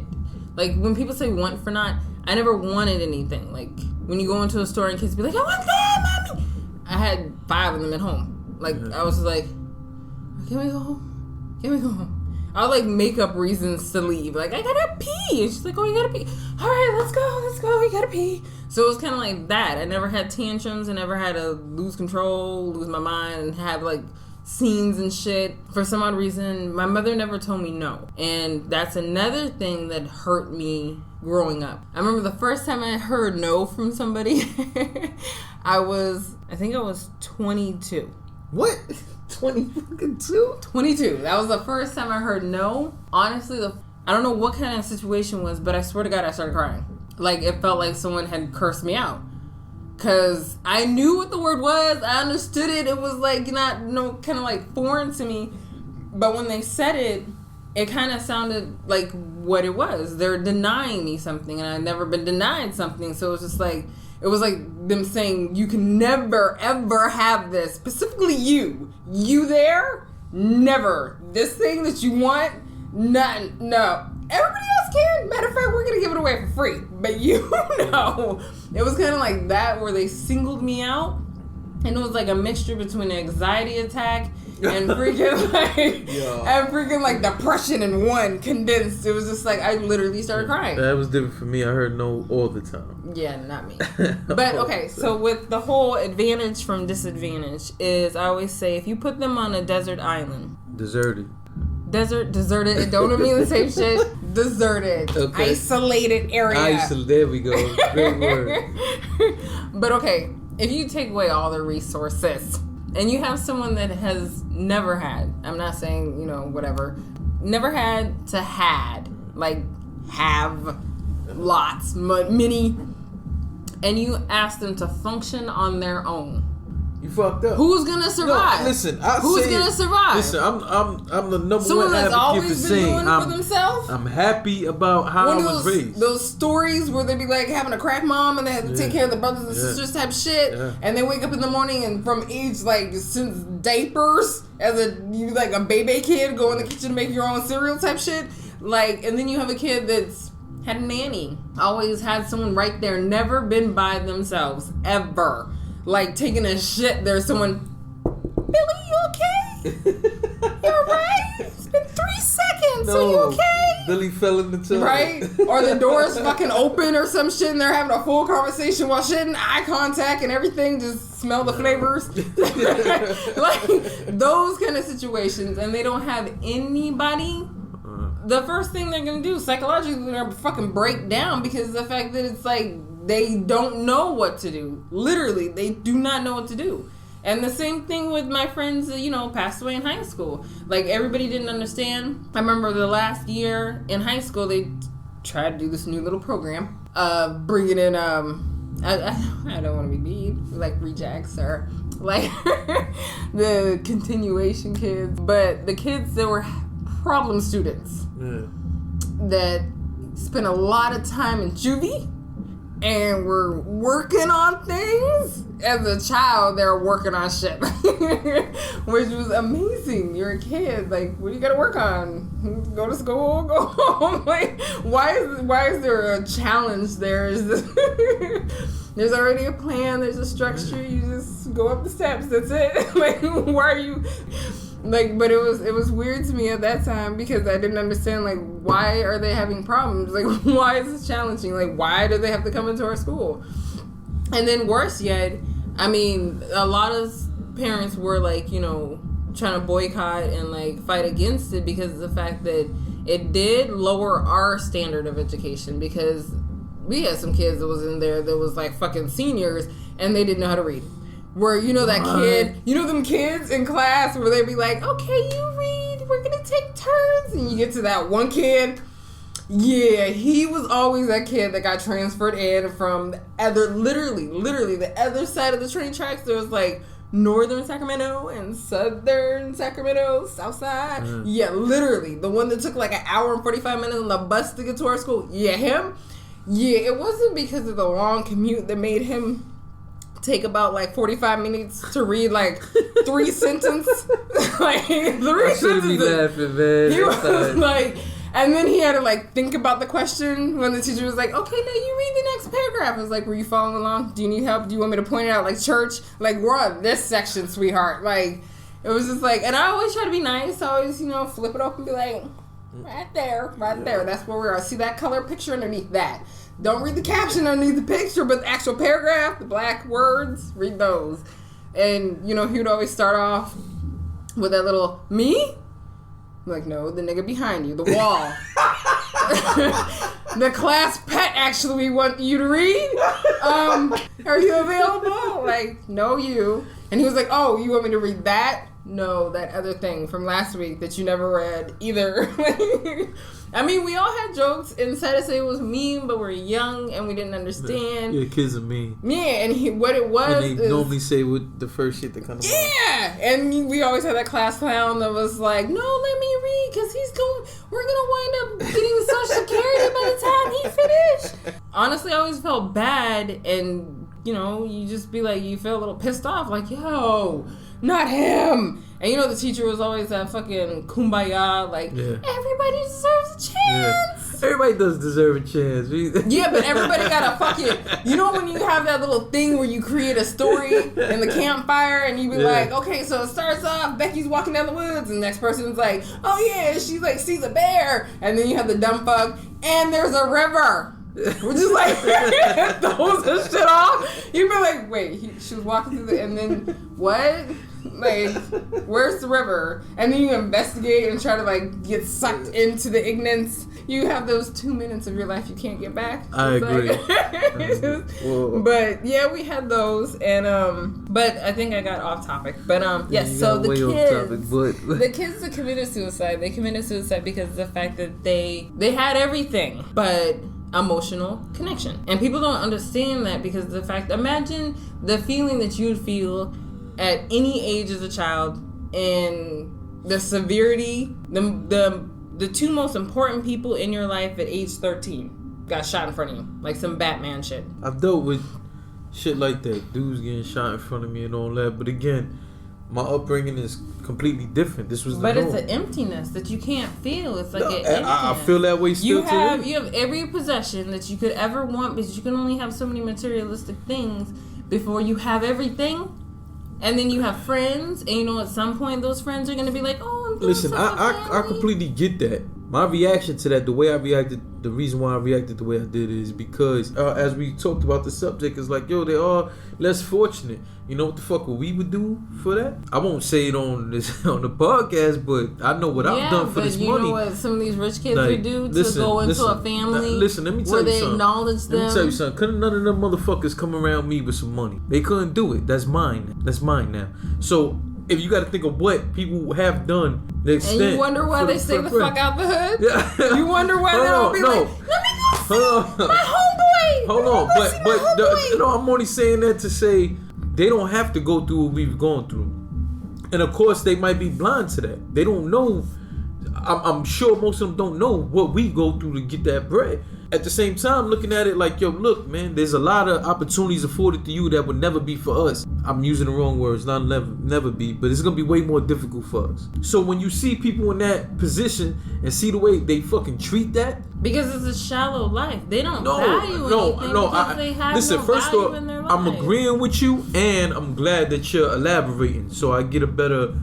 like, when people say want for not, I never wanted anything. Like, when you go into a store and kids be like, I want that, mommy. I had 5 of them at home. Like, I was just like, can we go home? Can we go home? I would, like, make up reasons to leave. Like, I gotta pee. And she's like, oh, you gotta pee. All right, let's go. We gotta pee. So it was kind of like that. I never had tantrums. I never had to lose control, lose my mind, and have, like, scenes and shit. For some odd reason, my mother never told me no. And that's another thing that hurt me growing up. I remember the first time I heard no from somebody, I think I was 22. What? 22? 22. That was the first time I heard no. Honestly, I don't know what kind of situation was, but I swear to God, I started crying. Like, it felt like someone had cursed me out. Because I knew what the word was. I understood it. It was, like, not kind of, like, foreign to me. But when they said it, it kind of sounded like what it was. They're denying me something, and I've never been denied something. So it was just like, it was like them saying, you can never, ever have this. Specifically you. You there? Never. This thing that you want? Nothing. No. Everybody else can. Matter of fact, we're going to give it away for free. But you know. It was kind of like that where they singled me out. And it was like a mixture between an anxiety attack and freaking like depression in one condensed. It was just like I literally started crying. That was different for me. I heard no all the time. Yeah, not me. But okay, so with the whole advantage from disadvantage is I always say if you put them on a desert island. Deserted. Deserted. It don't mean the same shit. Deserted. Okay. Isolated area. There we go. Great word. But okay, if you take away all the resources and you have someone that has never had, I'm not saying, you know, whatever, never had to like have lots, many, and you ask them to function on their own. You fucked up. Who's gonna survive? No, listen, who's gonna survive? Listen, I'm the number someone one that's advocate always for been saying doing it for themselves. I'm happy about how I was raised. Those stories where they be like having a crack mom and they have to take care of the brothers and sisters type shit, and they wake up in the morning and from age like since diapers as a baby kid go in the kitchen to make your own cereal type shit, like, and then you have a kid that's had a nanny, always had someone right there, never been by themselves ever. Like taking a shit, there's someone. Billy, you okay? You're right. It's been 3 seconds. No, are you okay? Billy fell in the tub. Right? Or the door's fucking open or some shit, and they're having a full conversation while shitting, eye contact and everything. Just smell the flavors. Like those kind of situations, and they don't have anybody. The first thing they're gonna do psychologically, they're gonna fucking break down because of the fact that it's like. They don't know what to do. Literally, they do not know what to do. And the same thing with my friends that, you know, passed away in high school. Like, everybody didn't understand. I remember the last year in high school, they tried to do this new little program. Bringing in, I don't want to be mean, like rejects or like the continuation kids. But the kids that were problem students that spent a lot of time in juvie and we're working on things. As a child, they're working on shit, which was amazing. You're a kid, like, what do you got to work on? Go to school, go home. Like, why is there a challenge there? There's already a plan. There's a structure. You just go up the steps. That's it. Like, why are you? Like, but it was weird to me at that time because I didn't understand, like, why are they having problems? Like, why is this challenging? Like, why do they have to come into our school? And then worse yet, I mean, a lot of parents were, like, you know, trying to boycott and, like, fight against it because of the fact that it did lower our standard of education because we had some kids that was in there that was, like, fucking seniors and they didn't know how to read. Where, you know, that kid, you know them kids in class where they'd be like, okay, you read, we're going to take turns. And you get to that one kid. Yeah, he was always that kid that got transferred in from the other, literally the other side of the train tracks. There was like northern Sacramento and southern Sacramento, south side. Yeah, literally. The one that took like an hour and 45 minutes on the bus to get to our school. Yeah, him. Yeah, it wasn't because of the long commute that made him take about like 45 minutes to read like 3 sentences. Like 3 sentences. I shouldn't be laughing, man. He was like, and then he had to like think about the question when the teacher was like, okay, now you read the next paragraph. I was like, were you following along? Do you need help? Do you want me to point it out like church? Like, we're on this section, sweetheart. Like, it was just like, and I always try to be nice. I always, you know, flip it open and be like, right there. That's where we are. See that color picture underneath that. Don't read the caption underneath the picture, but the actual paragraph, the black words, read those. And, you know, he would always start off with that little, me? I'm like, no, the nigga behind you, the wall. The class pet, actually, we want you to read. Are you available? Like, no, you. And he was like, oh, you want me to read that? know that other thing from last week that you never read either. I mean, we all had jokes and said it was mean, but we're young and we didn't understand. Yeah, kids are mean. Yeah, and what it was. And they normally say what the first shit that comes. Yeah, and we always had that class clown that was like, "No, let me read, because we're gonna wind up getting Social Security by the time he finished." Honestly, I always felt bad, and you just be like, you feel a little pissed off, like, yo, not him. And the teacher was always that fucking kumbaya, like, everybody deserves a chance. Yeah. Everybody does deserve a chance. Yeah, but everybody got a fucking... when you have that little thing where you create a story in the campfire and you be like, okay, so it starts off, Becky's walking down the woods, and the next person's like, oh yeah, she like sees a bear. And then you have the dumb fuck, and there's a river. Which is like, throws this shit off. You'd be like, wait, she was walking through and then what? Like, where's the river? And then you investigate and try to like get sucked into the ignorance. You have those 2 minutes of your life you can't get back. I agree. But yeah, we had those, and but I think I got off topic. But yes, so the kids that committed suicide, they committed suicide because of the fact that they had everything, but emotional connection. And people don't understand that because of the fact, imagine the feeling that you'd feel at any age as a child, and the severity, the two most important people in your life at age 13 got shot in front of you, like some Batman shit. I've dealt with shit like that, dudes getting shot in front of me and all that, but again, my upbringing is completely different. This was the norm. It's an emptiness that you can't feel. It's like an emptiness. I feel that way still today. You have every possession that you could ever want, because you can only have so many materialistic things before you have everything. And then you have friends, and at some point those friends are going to be like, oh, I'm doing Listen, I completely get that. My reaction to that, the way I reacted, the reason why I reacted the way I did is because, as we talked about the subject, is like, yo, they are less fortunate. You know what the fuck we would do for that? I won't say it on the podcast, but I know what I've done for this money. You know what some of these rich kids would do to go into a family let me tell where you they something. Acknowledge them. Let me tell you something. Couldn't none of them motherfuckers come around me with some money. They couldn't do it. That's mine. That's mine now. So if you got to think of what people have done, the extent, and you wonder why they stay the fuck out the hood. Yeah. You wonder why they don't be like, let me go see my homeboy. Hold on, but I'm only saying that to say they don't have to go through what we've gone through, and of course they might be blind to that. They don't know. I'm sure most of them don't know what we go through to get that bread. At the same time, looking at it like, yo, look, man, there's a lot of opportunities afforded to you that would never be for us. I'm using the wrong words, not never be, but it's gonna be way more difficult for us. So when you see people in that position and see the way they fucking treat that, because it's a shallow life, they don't value anything because they have listen, no first value off, in their life. I'm agreeing with you, and I'm glad that you're elaborating, so I get a better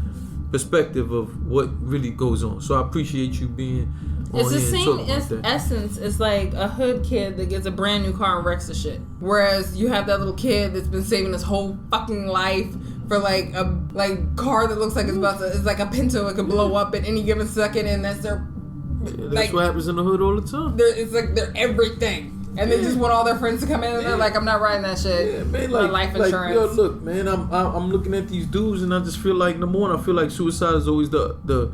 perspective of what really goes on. So I appreciate you being. It's the same essence. It's like a hood kid that gets a brand new car and wrecks the shit. Whereas you have that little kid that's been saving his whole fucking life for like a car that looks like it's like a Pinto. It could blow up at any given second, and that's their. That's what happens in the hood all the time. It's like they're everything. And they just want all their friends to come in and they're like, I'm not riding that shit. Yeah, man, like life insurance. Yo, look, man, I'm looking at these dudes and I just feel like, number one, I feel like suicide is always the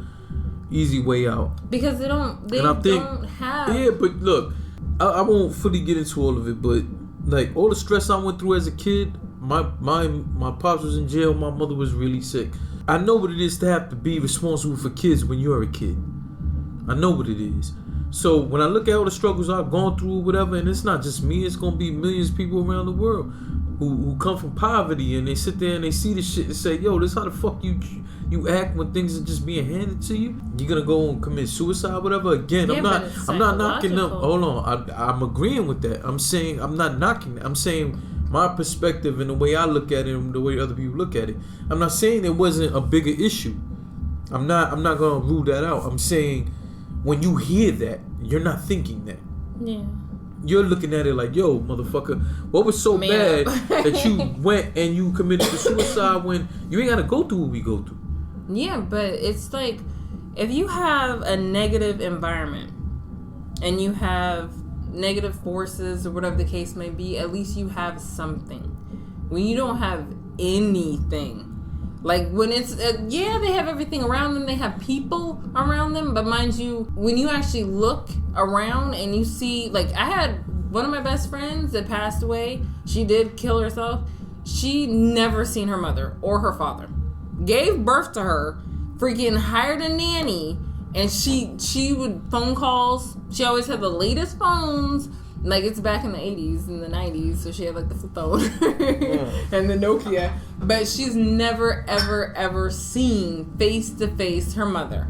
easy way out. Because they don't have. Yeah, but look, I won't fully get into all of it, but like all the stress I went through as a kid, my pops was in jail, my mother was really sick. I know what it is to have to be responsible for kids when you're a kid. I know what it is. So when I look at all the struggles I've gone through, whatever, and it's not just me, it's gonna be millions of people around the world who come from poverty, and they sit there and they see this shit and say, yo, this how the fuck you act when things are just being handed to you? You're gonna go and commit suicide, whatever. Again, I'm not knocking them. Hold on, I'm agreeing with that. I'm saying I'm not knocking it. I'm saying my perspective and the way I look at it and the way other people look at it. I'm not saying there wasn't a bigger issue. I'm not gonna rule that out. I'm saying when you hear that, you're not thinking that. Yeah. You're looking at it like, yo, motherfucker, what was so bad that you went and you committed suicide when you ain't gotta go through what we go through? Yeah, but it's like, if you have a negative environment and you have negative forces or whatever the case may be, at least you have something. When you don't have anything, Like when it's yeah, they have everything around them, they have people around them, but mind you, when you actually look around and you see, like I had one of my best friends that passed away. She did kill herself. She never seen her mother or her father. Gave birth to her, freaking hired a nanny, and she would phone calls. She always had the latest phones. Like, it's back in the 80s and the 90s, so she had, like, the flip phone and the Nokia. But she's never, ever, ever seen face-to-face her mother.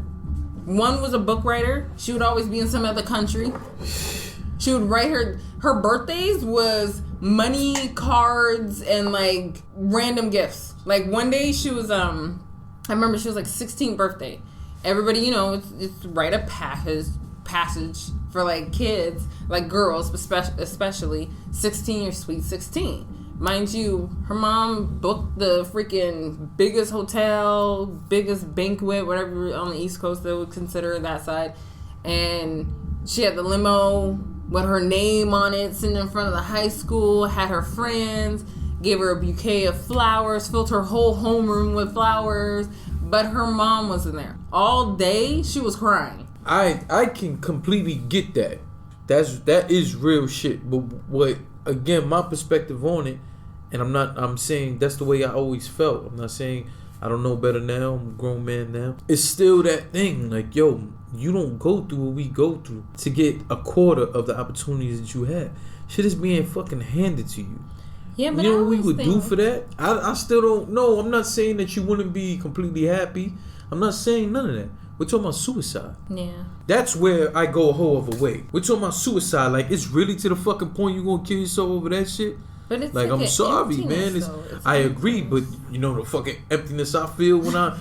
One was a book writer. She would always be in some other country. She would write her birthdays was money, cards, and, like, random gifts. Like, one day she was, I remember she was, like, 16th birthday. Everybody, you know, it's write a passage for like kids, like girls especially, 16, your sweet 16. Mind you, her mom booked the freaking biggest hotel, biggest banquet, whatever on the East Coast they would consider that side. And she had the limo with her name on it, sitting in front of the high school, had her friends, gave her a bouquet of flowers, filled her whole homeroom with flowers, but her mom wasn't there. All day, she was crying. I can completely get that. That is real shit. But what, again, my perspective on it, and I'm saying that's the way I always felt. I'm not saying I don't know better now. I'm a grown man now. It's still that thing. Like, yo, you don't go through what we go through to get a quarter of the opportunities that you have. Shit is being fucking handed to you. Yeah, but you know what we would do for that? I still don't know. I'm not saying that you wouldn't be completely happy. I'm not saying none of that. We're talking about suicide. Yeah. That's where I go a whole other way. We're talking about suicide. Like, it's really to the fucking point you're going to kill yourself over that shit? But it's like I'm sorry, man. I agree, but you know the fucking emptiness I feel when I...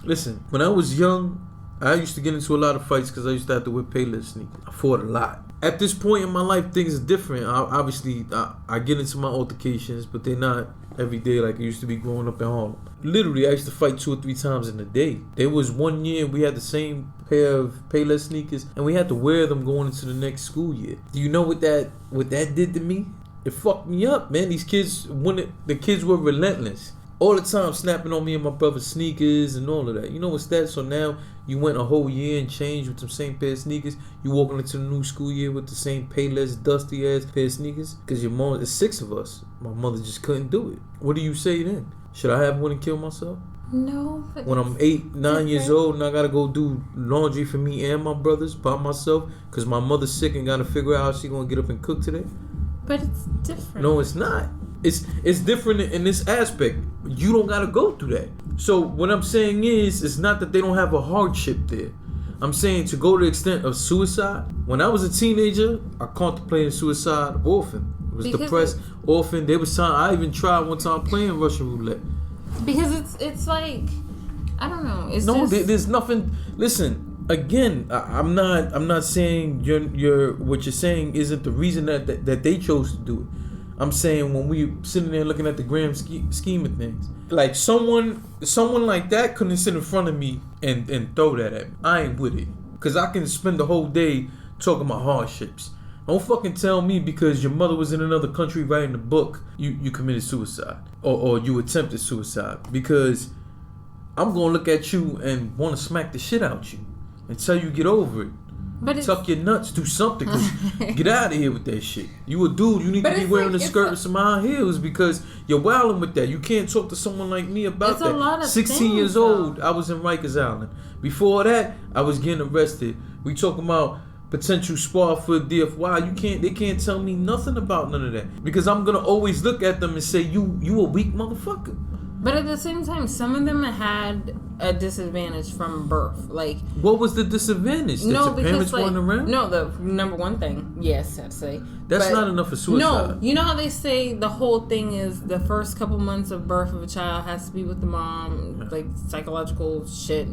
Listen, when I was young, I used to get into a lot of fights because I used to have to wear Payless sneakers. I fought a lot. At this point in my life, things are different. I get into my altercations, but they're not every day like it used to be growing up in Harlem. Literally, I used to fight 2 or 3 times in a day. There was one year we had the same pair of Payless sneakers, and we had to wear them going into the next school year. Do you know what that did to me? It fucked me up, man. These kids, the kids were relentless. All the time snapping on me and my brother's sneakers and all of that. You know what's that? So now you went a whole year and changed with the same pair of sneakers. You walking into the new school year with the same Payless, dusty ass pair of sneakers. Because your mom, there's 6 of us. My mother just couldn't do it. What do you say then? Should I have one and kill myself? No. When I'm 8, 9 years old and I gotta go do laundry for me and my brothers by myself because my mother's sick and gotta figure out how she gonna get up and cook today. But it's different. No, it's not. It's different in this aspect. You don't gotta go through that. So what I'm saying is, it's not that they don't have a hardship there. I'm saying to go to the extent of suicide. When I was a teenager, I contemplated suicide often. I was depressed often. There was time I even tried one time playing Russian roulette. Because it's like, I don't know. There's nothing. Listen, again, I'm not saying what you're saying isn't the reason that they chose to do it. I'm saying when we sitting there looking at the grand scheme of things, like someone like that couldn't sit in front of me and throw that at me. I ain't with it, cause I can spend the whole day talking about hardships. Don't fucking tell me because your mother was in another country writing a book, you committed suicide or you attempted suicide, because I'm gonna look at you and want to smack the shit out you until you get over it. But tuck your nuts, do something, cause get out of here with that shit. You a dude, you need to be wearing a skirt with some high heels because you're wilding with that. You can't talk to someone like me about that. A lot of 16 years old, I was in Rikers Island. Before that, I was getting arrested. We talking about potential spar for DFY. They can't tell me nothing about none of that because I'm gonna always look at them and say you a weak motherfucker. But at the same time, some of them had a disadvantage from birth. Like, what was the disadvantage? That your parents weren't around? No, the number one thing, yes, I'd say. That's not enough for suicide. No, you know how they say the whole thing is the first couple months of birth of a child has to be with the mom, like psychological shit.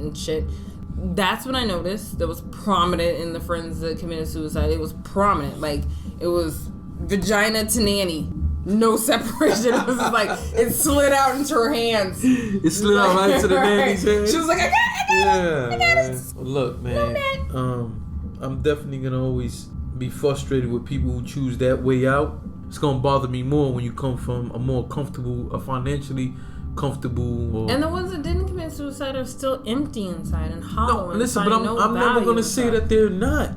That's what I noticed. That was prominent in the friends that committed suicide. It was prominent. Like, it was vagina to nanny. No separation. It was just like, it slid out into her hands. It slid out right to the nanny's hands. She was like, I got it. Well, look, man. I'm definitely going to always be frustrated with people who choose that way out. It's going to bother me more when you come from a more comfortable, a financially comfortable. Or, and the ones that didn't commit suicide are still empty inside and hollow. No, listen, but I'm never going to say that they're not.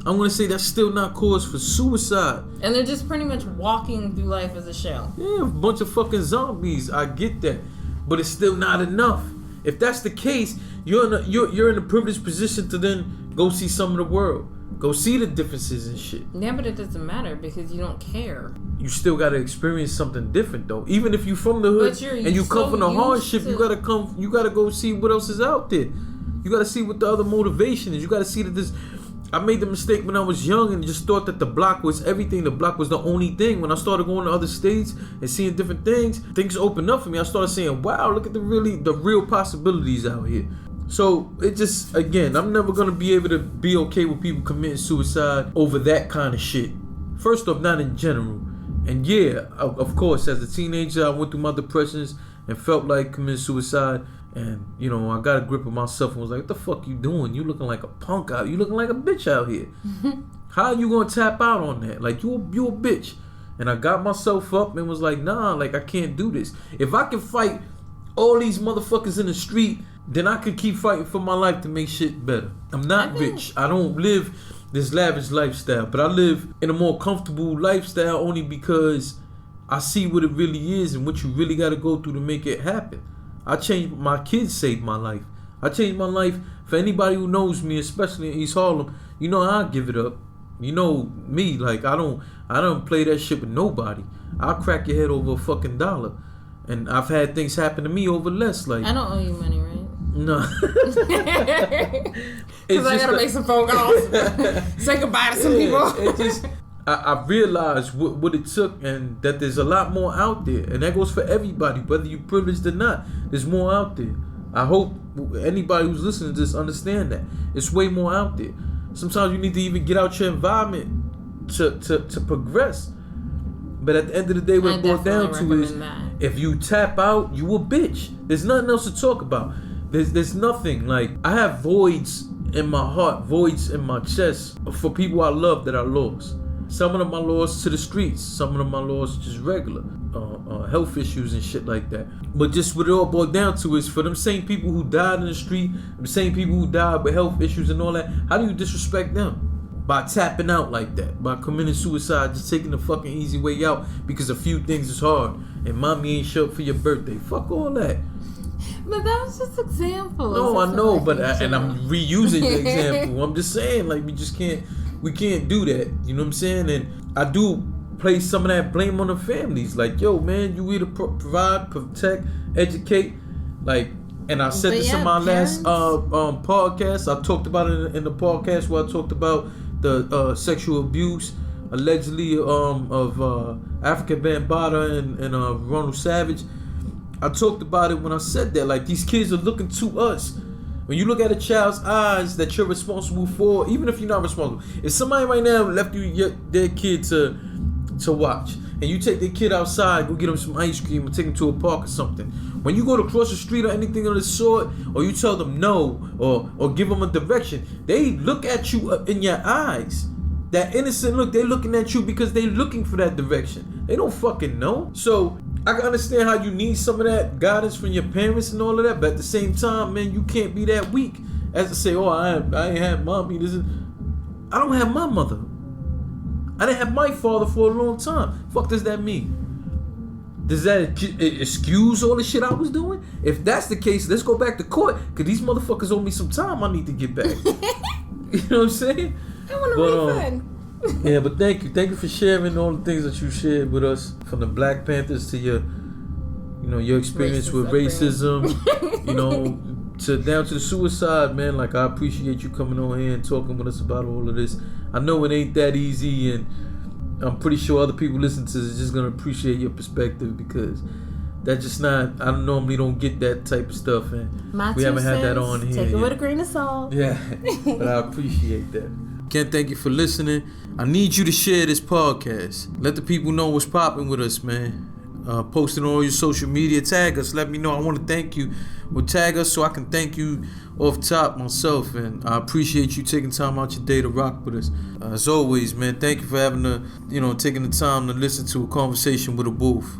I'm going to say that's still not cause for suicide. And they're just pretty much walking through life as a shell. Yeah, a bunch of fucking zombies. I get that. But it's still not enough. If that's the case, you're in a privileged position to then go see some of the world. Go see the differences and shit. Yeah, but it doesn't matter because you don't care. You still gotta experience something different though. Even if you from the hood and you come from the hardship, you gotta go see what else is out there. You gotta see what the other motivation is. You gotta see that this. I made the mistake when I was young and just thought that the block was everything. The block was the only thing. When I started going to other states and seeing different things opened up for me. I started saying, wow, look at the real possibilities out here. So it just, again, I'm never going to be able to be okay with people committing suicide over that kind of shit. First off, not in general. And yeah, of course, as a teenager, I went through my depressions and felt like committing suicide. And, you know, I got a grip of myself and was like, what the fuck you doing? You looking like a punk out. You looking like a bitch out here. How are you going to tap out on that? Like, you a bitch. And I got myself up and was like, nah, like, I can't do this. If I can fight all these motherfuckers in the street, then I could keep fighting for my life to make shit better. I'm not rich. I don't live this lavish lifestyle. But I live in a more comfortable lifestyle only because I see what it really is and what you really got to go through to make it happen. I changed, my kids saved my life. I changed my life. For anybody who knows me, especially in East Harlem, you know I'll give it up. You know me, like I don't play that shit with nobody. I'll crack your head over a fucking dollar. And I've had things happen to me over less. Like, I don't owe you money, right? No. Because I gotta make some phone calls. Say goodbye to some people. It just, I realized what it took, and that there's a lot more out there, and that goes for everybody, whether you're privileged or not. There's more out there. I hope anybody who's listening to this understand that it's way more out there. Sometimes you need to even get out your environment to progress. But at the end of the day, what it boils down to is, if you tap out, you a bitch. There's nothing else to talk about. There's nothing. Like, I have voids in my heart, voids in my chest for people I love that I lost. Some of them I lost to the streets. Some of them I lost just regular health issues and shit like that. But just what it all boiled down to is, for them same people who died in the street, the same people who died with health issues and all that, how do you disrespect them? By tapping out like that, by committing suicide, just taking the fucking easy way out because a few things is hard and mommy ain't show up for your birthday. Fuck all that. But that was just an example. No, I know, but and I'm reusing the example. I'm just saying, like, we can't do that. You know what I'm saying? And I do place some of that blame on the families. Like, yo, man, you either provide, protect, educate. Like, and I said this in my last podcast. I talked about it in the podcast where I talked about the sexual abuse allegedly of African Bambaataa and Ronald Savage. I talked about it when I said that. Like, these kids are looking to us. When you look at a child's eyes that you're responsible for, even if you're not responsible, if somebody right now left you their kid to watch, and you take their kid outside, go get them some ice cream, or take them to a park or something, when you go to cross the street or anything of the sort, or you tell them no, or give them a direction, they look at you in your eyes. That innocent look, they're looking at you because they're looking for that direction. They don't fucking know. So I can understand how you need some of that guidance from your parents and all of that, but at the same time, man, you can't be that weak as to say, oh, I ain't have mommy. I don't have my mother. I didn't have my father for a long time. Fuck does that mean? Does that excuse all the shit I was doing? If that's the case, let's go back to court, because these motherfuckers owe me some time I need to get back. You know what I'm saying? I want a refund. Yeah, but thank you for sharing all the things that you shared with us, from the Black Panthers to your experience with racism, down to the suicide, man. Like, I appreciate you coming on here and talking with us about all of this. I know it ain't that easy, and I'm pretty sure other people listening to this is just gonna appreciate your perspective, because that's just not. I normally don't get that type of stuff, and we haven't had that on here. Take it with a grain of salt. Yeah, but I appreciate that. Can't thank you for listening. I need you to share this podcast. Let the people know what's popping with us, man. Post it on all your social media. Tag us. Let me know. I want to thank you. Well, tag us so I can thank you off top myself. And I appreciate you taking time out your day to rock with us. As always, man, thank you for taking the time to listen to a conversation with a booth.